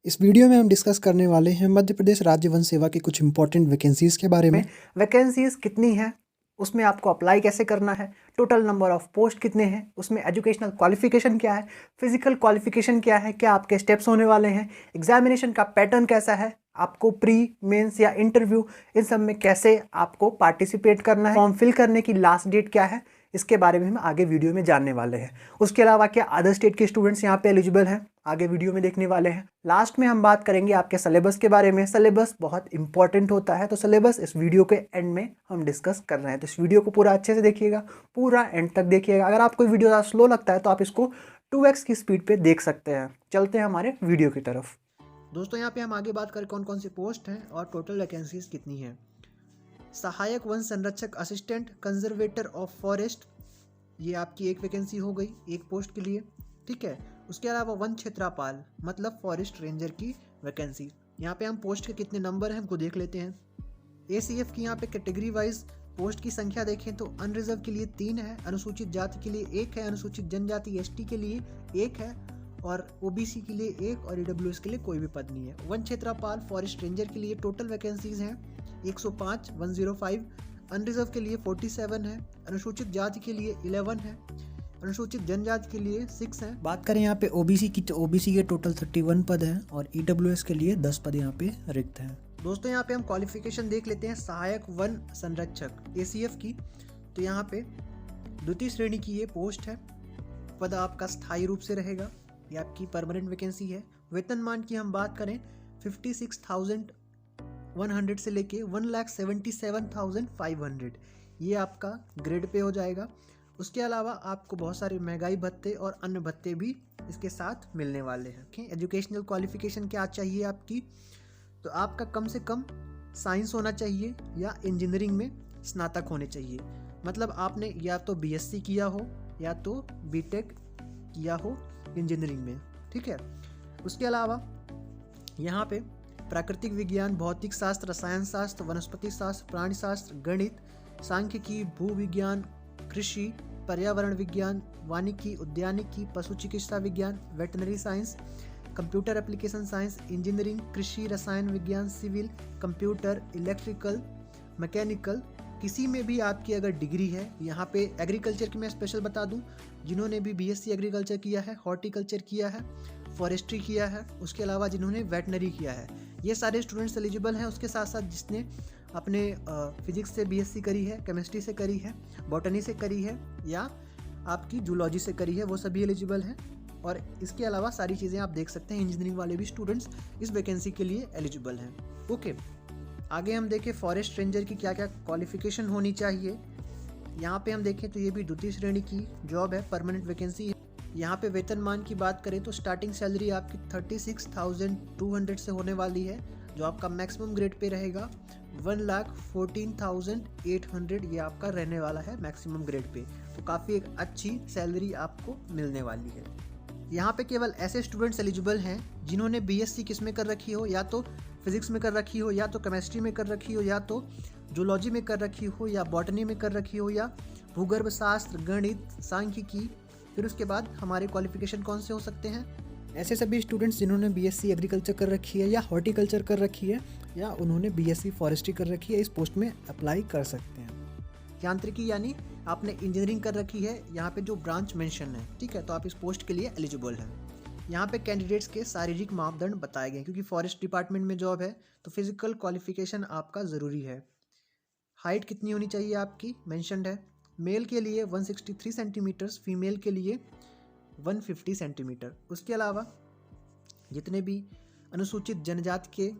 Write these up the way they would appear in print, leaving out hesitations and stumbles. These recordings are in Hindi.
इस वीडियो में हम डिस्कस करने वाले हैं मध्य प्रदेश राज्य वन सेवा की कुछ इंपॉर्टेंट वैकेंसीज के बारे में। वैकेंसीज कितनी है, उसमें आपको अप्लाई कैसे करना है, टोटल नंबर ऑफ पोस्ट कितने हैं, उसमें एजुकेशनल क्वालिफिकेशन क्या है, फिजिकल क्वालिफिकेशन क्या है, क्या आपके स्टेप्स होने वाले हैं, एग्जामिनेशन का पैटर्न कैसा है, आपको प्री मेंस या इंटरव्यू इन सब में कैसे आपको पार्टिसिपेट करना है, फॉर्म फिल करने की लास्ट डेट क्या है, इसके बारे में हम आगे वीडियो में जानने वाले हैं। उसके अलावा क्या अदर स्टेट के स्टूडेंट्स यहाँ पे एलिजिबल हैं, आगे वीडियो में देखने वाले हैं। लास्ट में हम बात करेंगे आपके सिलेबस के बारे में। सिलेबस बहुत इंपॉर्टेंट होता है, तो सिलेबस इस वीडियो के एंड में हम डिस्कस कर रहे हैं, तो इस वीडियो को पूरा अच्छे से देखिएगा, पूरा एंड तक देखिएगा। अगर आपको वीडियो ज़्यादा स्लो लगता है तो आप इसको 2x की स्पीड पे देख सकते हैं। चलते हैं हमारे वीडियो की तरफ। दोस्तों यहाँ पे हम आगे बात करें कौन कौन सी पोस्ट हैं और टोटल वैकेंसीज कितनी हैं। सहायक वन संरक्षक असिस्टेंट कंजर्वेटर ऑफ फॉरेस्ट, ये आपकी एक वैकेंसी हो गई एक पोस्ट के लिए, ठीक है। उसके अलावा वन क्षेत्रपाल मतलब फॉरेस्ट रेंजर की वैकेंसी। यहाँ पे हम पोस्ट के कितने नंबर हैं हमको देख लेते हैं। ACF की यहाँ पे कैटेगरी वाइज पोस्ट की संख्या देखें तो अनरिजर्व के लिए 3 है, अनुसूचित जाति के लिए 1 है, अनुसूचित जनजाति ST के लिए 1 है और OBC के लिए 1 और EWS के लिए कोई भी पद नहीं है। वन क्षेत्रपाल फॉरेस्ट रेंजर के लिए टोटल वैकेंसीज हैं 105, 105, अनरिजर्व के लिए 47 है, अनुसूचित जाति के लिए 11 है, अनुसूचित जनजाति के लिए 6 है। बात करें यहाँ पे OBC की तो OBC के टोटल 31 पद हैं और EWS के लिए 10 पद यहाँ पे रिक्त हैं। दोस्तों यहाँ पे हम क्वालिफिकेशन देख लेते हैं सहायक वन संरक्षक ACF की। तो यहाँ पे द्वितीय श्रेणी की ये पोस्ट है, पद आपका स्थायी रूप से रहेगा, ये आपकी परमानेंट वैकेंसी है। वेतनमान की हम बात करें 56,100 से लेके 1,77,500, ये आपका ग्रेड पे हो जाएगा। उसके अलावा आपको बहुत सारे महंगाई भत्ते और अन्य भत्ते भी इसके साथ मिलने वाले हैं। एजुकेशनल क्वालिफिकेशन क्या चाहिए आपकी, तो आपका कम से कम साइंस होना चाहिए या इंजीनियरिंग में स्नातक होने चाहिए, मतलब आपने या तो BSc किया हो या तो BTech किया हो इंजीनियरिंग में, ठीक है। उसके अलावा यहाँ पे प्राकृतिक विज्ञान, भौतिक शास्त्र, रसायन शास्त्र, वनस्पति शास्त्र, प्राणी शास्त्र, गणित, सांख्यिकी, भूविज्ञान, कृषि, पर्यावरण विज्ञान, वानिकी, उद्यानिकी, पशु चिकित्सा विज्ञान, veterinary science, computer application science, engineering, कृषि, रसायन विज्ञान, सिविल, कंप्यूटर, इलेक्ट्रिकल, मैकेनिकल, किसी में भी आपकी अगर डिग्री है। यहाँ पे एग्रीकल्चर की मैं स्पेशल बता दूँ, जिन्होंने भी BSc एग्रीकल्चर किया है, हॉर्टिकल्चर किया है, फॉरेस्ट्री किया है, उसके अलावा जिन्होंने वेटनरी किया है, ये सारे स्टूडेंट्स एलिजिबल हैं। उसके साथ साथ जिसने अपने फिजिक्स से BSc करी है, केमिस्ट्री से करी है, बॉटनी से करी है या आपकी जूलॉजी से करी है, वो सभी एलिजिबल हैं। और इसके अलावा सारी चीज़ें आप देख सकते हैं, इंजीनियरिंग वाले भी स्टूडेंट्स इस वैकेंसी के लिए एलिजिबल हैं। ओके, आगे हम देखें फॉरेस्ट रेंजर की क्या क्या क्वालिफिकेशन होनी चाहिए। यहाँ पे हम देखें तो ये भी द्वितीय श्रेणी की जॉब है, परमानेंट वैकेंसी है। यहाँ पे वेतनमान की बात करें तो स्टार्टिंग सैलरी आपकी 36,200 से होने वाली है, जो आपका मैक्सिमम ग्रेड पे रहेगा 1,14,800, ये आपका रहने वाला है मैक्सिमम ग्रेड पे, तो काफ़ी एक अच्छी सैलरी आपको मिलने वाली है। यहाँ पे केवल ऐसे स्टूडेंट्स एलिजिबल हैं जिन्होंने BSc किस में कर रखी हो, या तो फिजिक्स में कर रखी हो, या तो केमिस्ट्री में कर रखी हो, या तो जूलॉजी में कर रखी हो, या बॉटनी में कर रखी हो, या भूगर्भ शास्त्र, गणित, सांख्यिकी। फिर उसके बाद हमारे क्वालिफिकेशन कौन से हो सकते हैं, ऐसे सभी स्टूडेंट्स जिन्होंने BSc एग्रीकल्चर कर रखी है या हॉर्टिकल्चर कर रखी है या उन्होंने BSc फॉरेस्ट्री कर रखी है, इस पोस्ट में अप्लाई कर सकते हैं। यांत्रिकी यानी आपने इंजीनियरिंग कर रखी है, यहाँ पे जो ब्रांच मेंशन है, ठीक है, तो आप इस पोस्ट के लिए एलिजिबल हैं। यहाँ पे कैंडिडेट्स के शारीरिक मापदंड बताए गए, क्योंकि फॉरेस्ट डिपार्टमेंट में जॉब है तो फिजिकल क्वालिफिकेशन आपका ज़रूरी है। हाइट कितनी होनी चाहिए आपकी मेंशनड है, मेल के लिए 163 सेंटीमीटर, फीमेल के लिए 150 सेंटीमीटर। उसके अलावा जितने भी अनुसूचित जनजाति के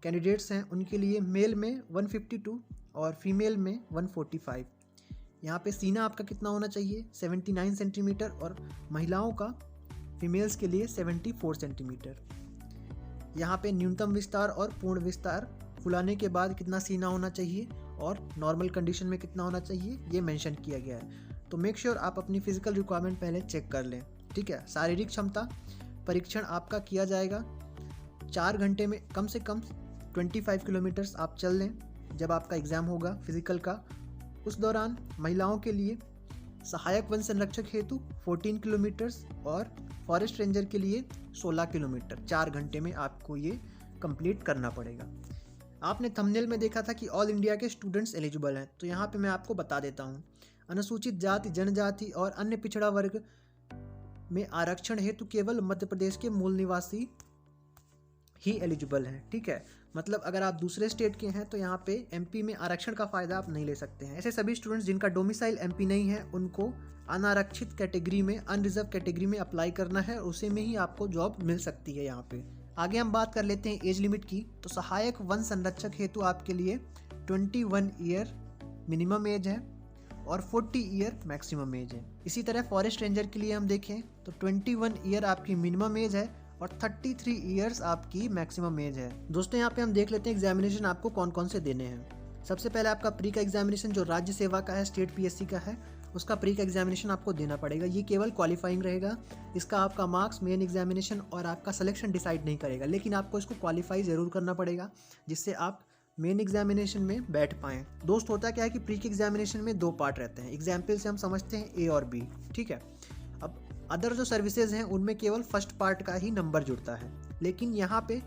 कैंडिडेट्स हैं उनके लिए मेल में 152 और फीमेल में 145। यहाँ पे सीना आपका कितना होना चाहिए 79 सेंटीमीटर और महिलाओं का फीमेल्स के लिए 74 सेंटीमीटर। यहाँ पे न्यूनतम विस्तार और पूर्ण विस्तार फुलाने के बाद कितना सीना होना चाहिए और नॉर्मल कंडीशन में कितना होना चाहिए, ये मेंशन किया गया है। तो मेक श्योर आप अपनी फिजिकल रिक्वायरमेंट पहले चेक कर लें, ठीक है। शारीरिक क्षमता परीक्षण आपका किया जाएगा 4 घंटे में, कम से कम 25 किलोमीटर्स आप चल लें जब आपका एग्ज़ाम होगा फिजिकल का। उस दौरान महिलाओं के लिए सहायक वन संरक्षक हेतु 14 किलोमीटर्स और फॉरेस्ट रेंजर के लिए 16 किलोमीटर 4 घंटे में आपको ये कंप्लीट करना पड़ेगा। आपने थंबनेल में देखा था कि ऑल इंडिया के स्टूडेंट्स एलिजिबल हैं, तो यहाँ पे मैं आपको बता देता हूँ। अनुसूचित जाति, जनजाति और अन्य पिछड़ा वर्ग में आरक्षण हेतु केवल मध्य प्रदेश के मूल निवासी ही एलिजिबल हैं। ठीक है, मतलब अगर आप दूसरे स्टेट के हैं तो यहाँ पे एमपी में आरक्षण का फ़ायदा आप नहीं ले सकते हैं। ऐसे सभी स्टूडेंट्स जिनका डोमिसाइल एमपी नहीं है उनको अनारक्षित कैटेगरी में, अनरिजर्व कैटेगरी में अप्लाई करना है, उसी में ही आपको जॉब मिल सकती है। यहाँ पे आगे हम बात कर लेते हैं एज लिमिट की। तो सहायक वन संरक्षक हेतु आपके लिए 21 ईयर मिनिमम एज है और 40 ईयर मैक्सिमम एज है। इसी तरह फॉरेस्ट रेंजर के लिए हम देखें तो 21 ईयर आपकी मिनिमम एज है और 33 ईयर्स आपकी मैक्सिमम एज है। दोस्तों यहाँ पे हम देख लेते हैं एग्जामिनेशन आपको कौन कौन से देने हैं। सबसे पहले आपका प्री का एग्जामिनेशन जो राज्य सेवा का है, स्टेट पीएससी का है, उसका प्री का एग्जामिनेशन आपको देना पड़ेगा। ये केवल क्वालिफाइंग रहेगा। इसका आपका मार्क्स मेन एग्जामिनेशन और आपका सिलेक्शन डिसाइड नहीं करेगा, लेकिन आपको इसको क्वालिफाई ज़रूर करना पड़ेगा जिससे आप मेन एग्जामिनेशन में बैठ पाएँ। दोस्त होता क्या है कि प्री के एग्जामिनेशन में 2 पार्ट रहते हैं। एग्जाम्पल से हम समझते हैं ए और बी। ठीक है, अब अदर जो सर्विसेज हैं उनमें केवल फर्स्ट पार्ट का ही नंबर जुड़ता है, लेकिन यहाँ पे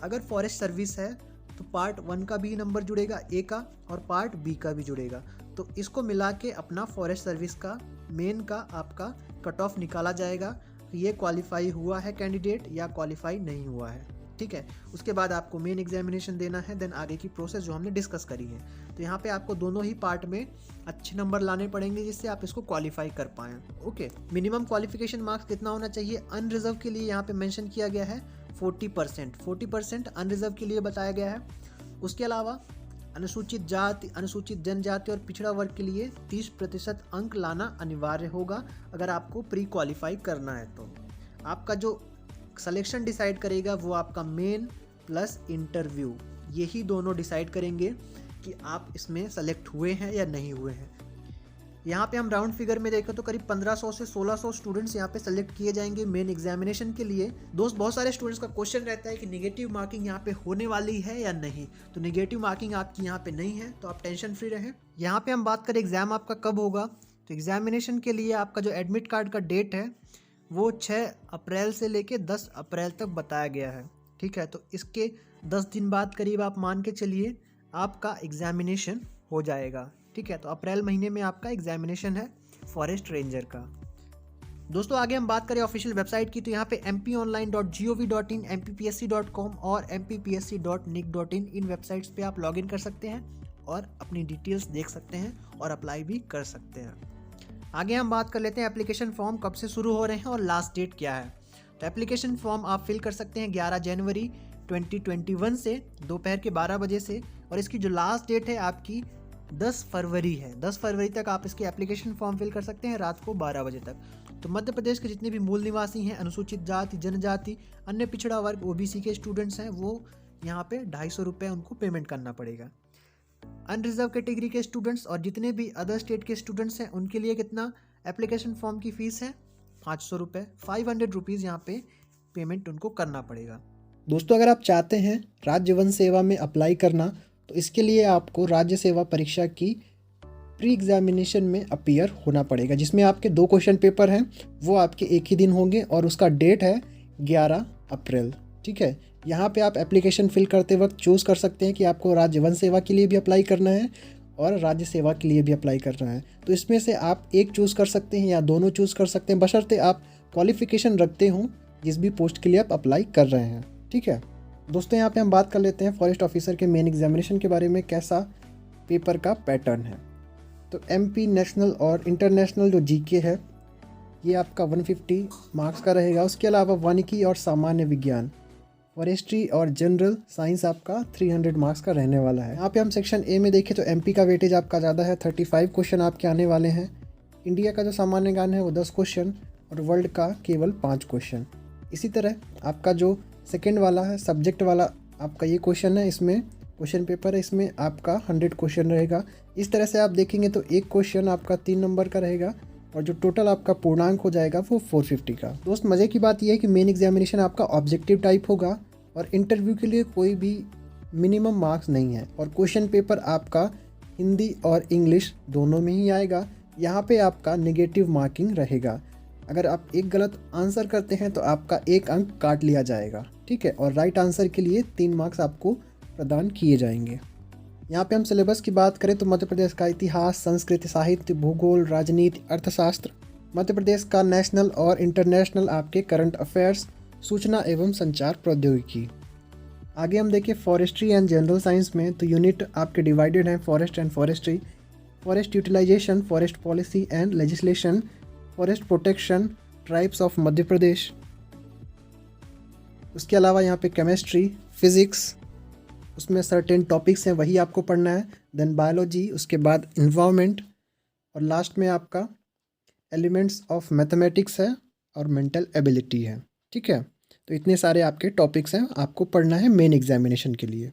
अगर फॉरेस्ट सर्विस है तो पार्ट 1 का भी नंबर जुड़ेगा ए का और पार्ट बी का भी जुड़ेगा। तो इसको मिला के अपना फॉरेस्ट सर्विस का मेन का आपका कट ऑफ निकाला जाएगा, ये क्वालिफाई हुआ है कैंडिडेट या क्वालिफाई नहीं हुआ है। ठीक है, उसके बाद आपको मेन एग्जामिनेशन देना है, देन आगे की प्रोसेस जो हमने डिस्कस करी है। तो यहाँ पे आपको दोनों ही पार्ट में अच्छे नंबर लाने पड़ेंगे जिससे आप इसको क्वालिफाई कर पाएँ। ओके, मिनिमम क्वालिफिकेशन मार्क्स कितना होना चाहिए? अनरिजर्व के लिए यहाँ पे मेंशन किया गया है 40% अनरिजर्व के लिए बताया गया है। उसके अलावा अनुसूचित जाति, अनुसूचित जनजाति और पिछड़ा वर्ग के लिए 30% अंक लाना अनिवार्य होगा अगर आपको प्री क्वालिफाई करना है। तो आपका जो सिलेक्शन डिसाइड करेगा वो आपका मेन प्लस इंटरव्यू, यही दोनों डिसाइड करेंगे कि आप इसमें सेलेक्ट हुए हैं या नहीं हुए हैं। यहाँ पे हम राउंड फिगर में देखें तो करीब 1500 से 1600 स्टूडेंट्स यहाँ पे सेलेक्ट किए जाएंगे मेन एग्जामिनेशन के लिए। दोस्त, बहुत सारे स्टूडेंट्स का क्वेश्चन रहता है कि नेगेटिव मार्किंग यहाँ पे होने वाली है या नहीं। तो नेगेटिव मार्किंग आपकी यहाँ पे नहीं है, तो आप टेंशन फ्री रहें। यहाँ पे हम बात करें एग्जाम आपका कब होगा, तो एग्जामिनेशन के लिए आपका जो एडमिट कार्ड का डेट है वो 6 अप्रैल से लेके 10 अप्रैल तक बताया गया है। ठीक है, तो इसके 10 दिन बाद करीब आप मान के चलिए आपका एग्जामिनेशन हो जाएगा। ठीक है, तो अप्रैल महीने में आपका एग्जामिनेशन है फॉरेस्ट रेंजर का। दोस्तों आगे हम बात करें ऑफिशियल वेबसाइट की, तो यहाँ पे mpionline.gov.in, mppsc.com और mppsc.nic.in इन वेबसाइट्स पे आप लॉगिन कर सकते हैं और अपनी डिटेल्स देख सकते हैं और अप्लाई भी कर सकते हैं। आगे हम बात कर लेते हैं एप्लीकेशन फॉर्म कब से शुरू हो रहे हैं और लास्ट डेट क्या है। तो एप्लीकेशन फॉर्म आप फिल कर सकते हैं 11 जनवरी 2021 से दोपहर के 12 बजे से, और इसकी जो लास्ट डेट है आपकी 10 फरवरी है। 10 फरवरी तक आप इसके एप्लीकेशन फॉर्म फिल कर सकते हैं रात को 12 बजे तक। तो मध्य प्रदेश के जितने भी मूल निवासी हैं, अनुसूचित जाति, जनजाति, अन्य पिछड़ा वर्ग, ओबीसी के स्टूडेंट्स हैं, वो यहाँ पे 250 रुपये उनको पेमेंट करना पड़ेगा। अनरिजर्व कैटेगरी के स्टूडेंट्स और जितने भी अदर स्टेट के स्टूडेंट्स हैं उनके लिए कितना एप्लीकेशन फॉर्म की फ़ीस है? 500 रुपये, 500 रुपीज़ यहाँ पे पेमेंट उनको करना पड़ेगा। दोस्तों अगर आप चाहते हैं राज्य वन सेवा में अप्लाई करना, तो इसके लिए आपको राज्य सेवा परीक्षा की प्री एग्जामिनेशन में अपीयर होना पड़ेगा, जिसमें आपके 2 क्वेश्चन पेपर हैं, वो आपके एक ही दिन होंगे और उसका डेट है 11 अप्रैल। ठीक है, यहाँ पे आप एप्लीकेशन फिल करते वक्त चूज़ कर सकते हैं कि आपको राज्य वन सेवा के लिए भी अप्लाई करना है और राज्य सेवा के लिए भी अप्लाई करना है। तो इसमें से आप एक चूज़ कर सकते हैं या दोनों चूज़ कर सकते हैं, बशर्ते आप क्वालिफिकेशन रखते हों जिस भी पोस्ट के लिए आप अप्लाई कर रहे हैं। ठीक है दोस्तों, यहाँ पे हम बात कर लेते हैं फॉरेस्ट ऑफिसर के मेन एग्जामिनेशन के बारे में, कैसा पेपर का पैटर्न है। तो एमपी नेशनल और इंटरनेशनल जो जीके है ये आपका 150 मार्क्स का रहेगा। उसके अलावा वानिकी और सामान्य विज्ञान, फॉरेस्ट्री और जनरल साइंस आपका 300 मार्क्स का रहने वाला है। यहाँ पे हम सेक्शन ए में देखें तो एमपी का वेटेज आपका ज़्यादा है, 35 क्वेश्चन आपके आने वाले हैं। इंडिया का जो सामान्य ज्ञान है वो 10 क्वेश्चन और वर्ल्ड का केवल 5 क्वेश्चन। इसी तरह आपका जो सेकेंड वाला है सब्जेक्ट वाला आपका ये क्वेश्चन है, इसमें क्वेश्चन पेपर है, इसमें आपका 100 क्वेश्चन रहेगा। इस तरह से आप देखेंगे तो एक क्वेश्चन आपका 3 नंबर का रहेगा और जो टोटल आपका पूर्णांक हो जाएगा वो 450 का। दोस्त मज़े की बात यह है कि मेन एग्जामिनेशन आपका ऑब्जेक्टिव टाइप होगा और इंटरव्यू के लिए कोई भी मिनिमम मार्क्स नहीं है और क्वेश्चन पेपर आपका हिंदी और इंग्लिश दोनों में ही आएगा। यहाँ पे आपका नेगेटिव मार्किंग रहेगा। अगर आप एक गलत आंसर करते हैं तो आपका 1 अंक काट लिया जाएगा, ठीक है। और राइट आंसर के लिए 3 मार्क्स आपको प्रदान किए जाएंगे। यहाँ पे हम सिलेबस की बात करें तो मध्य प्रदेश का इतिहास, संस्कृति, साहित्य, भूगोल, राजनीति, अर्थशास्त्र, मध्य प्रदेश का नेशनल और इंटरनेशनल आपके करंट अफेयर्स, सूचना एवं संचार प्रौद्योगिकी। आगे हम देखें फॉरेस्ट्री एंड जनरल साइंस में, तो यूनिट आपके डिवाइडेड हैं forest and forestry, forest utilisation, forest policy and legislation, forest protection, tribes of Madhya Pradesh. उसके अलावा यहाँ पे केमिस्ट्री, फिज़िक्स, उसमें सर्टेन टॉपिक्स हैं वही आपको पढ़ना है। देन बायोलॉजी, उसके बाद इन्वायरमेंट, और लास्ट में आपका एलिमेंट्स ऑफ मैथमेटिक्स है और मेंटल एबिलिटी है, ठीक है। तो इतने सारे आपके टॉपिक्स हैं, आपको पढ़ना है मेन एग्जामिनेशन के लिए।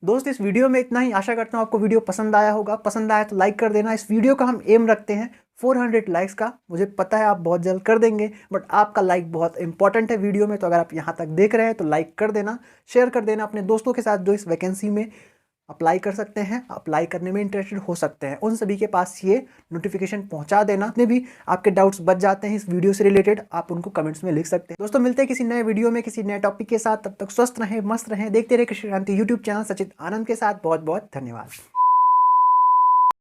दोस्त इस वीडियो में इतना ही। आशा करता हूँ आपको वीडियो पसंद आया होगा। पसंद आया तो लाइक कर देना। इस वीडियो का हम एम रखते हैं 400 लाइक्स का। मुझे पता है आप बहुत जल्द कर देंगे, बट आपका लाइक बहुत इंपॉर्टेंट है वीडियो में। तो अगर आप यहाँ तक देख रहे हैं तो लाइक कर देना, शेयर कर देना अपने दोस्तों के साथ जो इस वैकेंसी में अप्लाई कर सकते हैं, अप्लाई करने में इंटरेस्टेड हो सकते हैं। उन सभी के पास ये नोटिफिकेशन पहुंचा देना। जितने भी आपके डाउट्स बच जाते हैं इस वीडियो से रिलेटेड, आप उनको कमेंट्स में लिख सकते हैं। दोस्तों मिलते हैं किसी नए वीडियो में किसी नए टॉपिक के साथ। तब तक स्वस्थ रहें, मस्त रहें, देखते रहे कृषि क्रांति यूट्यूब चैनल सचित आनंद के साथ। बहुत बहुत धन्यवाद।